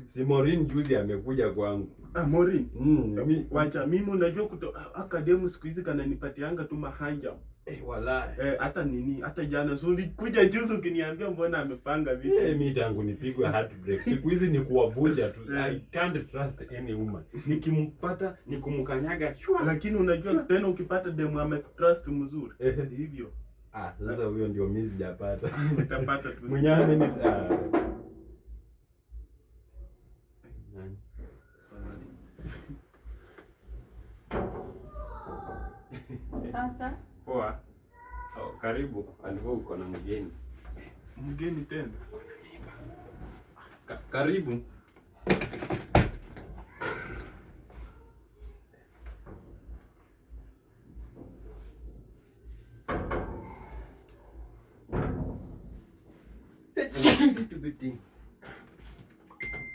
Si Maureen juzi amekuja kwangu. Maureen. Wacha mimi unajua akademu siku hizi kananipatianga tu mahanja. Wallahi. Hata jana kuja juzi ukiniambia mbona amepanga vipi. Mimi tangu nipigwe heartbreak. Siku hizi ni kuwavunja tu. I can't trust any woman. Nikimpata nikumkanyaga shwa. Lakini unajua tena ukipata demu amekutrust mzuri. Hivyo. Sasa huyo ndio mimi sijapata. Nitapata tu. Mwenyewe mimi Sasa poa. Karibu. Alivyo uko na mgeni. Mgeni tena. Karibu.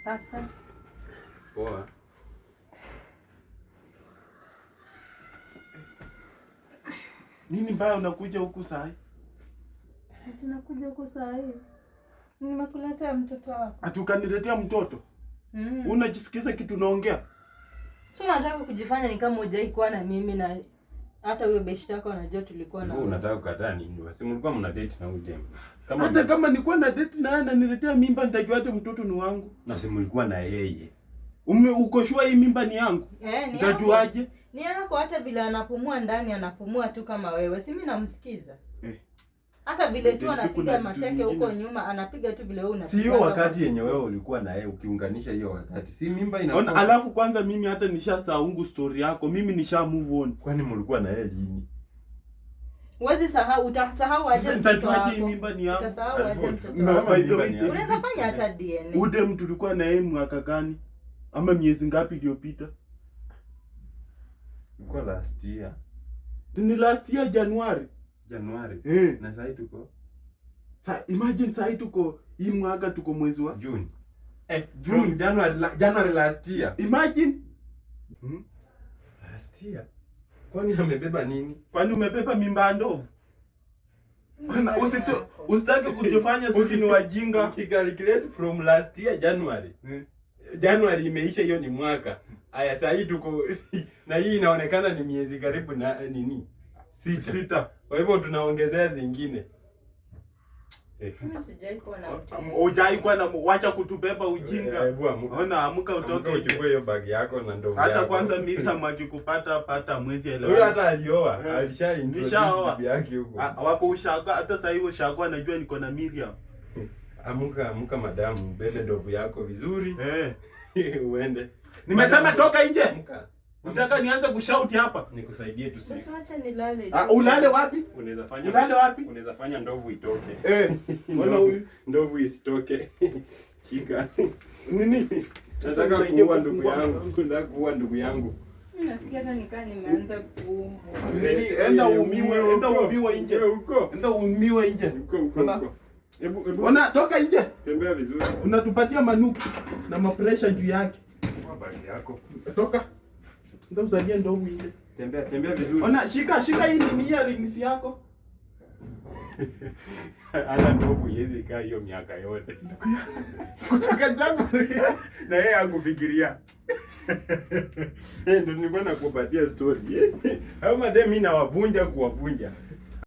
Sasa poa. Nini mbaya unakuja huku saa hii? Tunakuja huko saa hii. Si nimekuletea mtoto wako. Atukaniletea mtoto? Unajisikiza kitu naongea? Sio nataka kujifanya ni kama hujai kuwa na mimi na hata huyo beshte yako anajua tulikuwa na. Wewe unataka kukataa nini? Si mlikuwa mna date na udem. Kama nilikuwa na date na yeye ananiletea mimba nitajua hata mtoto ni wangu. Na si mlikuwa na yeye. Uko sure hii mimba ni yangu? Utajuaje? Ni yako hata vile anapumua ndani anapumua tu kama wewe. Si mimi namsikiza. Hata vile tu anapiga mateke huko nyuma anapiga tu vile wewe unapiga. Si hiyo wakati yenye wewe ulikuwa na yeye ukiunganisha hiyo wakati. Si mimba inakuwa. Alafu kwanza mimi hata nishasaungu story yako. Mimi nisha move on. Kwani mlikuwa na yeye lini? Huwezi sahau, utasahau aje mtoto wako. Nitajuaje mimba ni yangu? Utasahau aje mtoto wako. Unaweza fanya hata DNA. Ude mtu tulikuwa na yeye mwaka gani? Ama miezi ngapi iliyopita? Kwa last year. Ni last year January. Na sasa tuko. Imagine sasa tuko hii mwaka tuko mwezi wa June. June, January last year. Imagine. Last year. Kwani amebeba nini? Kwani umebeba mimba ndovu? Usitake kujifanya sisi ni wajinga. Calculate from last year January. January imeisha, hiyo ni mwaka. Aya sasa tuko na hii inaonekana ni miezi karibu na nini? Sita. Kwa hivyo tunaongezea zingine. Mimi sijai kuwa na mtu. Hujai kuwa na wacha kutubeba ujinga. Ona amka utoke uchukue hiyo bag yako na ndogo yako. Hata kwanza Miriam akikupata pata mwezi ile. Huyo hata alioa, alishaintroduce bibi yake huko. Wako ushaga hata sasa hiyo shago anajua niko na Miriam. Amka madamu, bebe ndovu yako vizuri. Uende. Nimesema toka nje. Unataka nianze kushout hapa? Nikusaidie tu sisi. Sasa acha nilale. Ulale wapi? Ulale wapi? Unaweza fanya ndovu itoke. Mbona huyu ndovu isitoke? Shika. Nini? Nataka kuua ndugu yangu. Nataka kuua ndugu yangu. Nafikia hata nikaa nimeanza kuumwa. Nini? Enda uumiwe nje. Huko. Enda uumiwe nje. Huko. Ona toka nje. Tembea vizuri. Unatupatia manuku na mapresha juu yake. Kwa bagi yako. Toka. Ndio uzalie ndovu nje. Tembea vizuri. Ona shika hii ni earrings yako. Ana ndovu yezi kaa hiyo miaka yote. Kutoka jangu na yeye akufikiria. Ndio nilikuwa nakupatia story. Hao madem mimi nawavunja kuwavunja.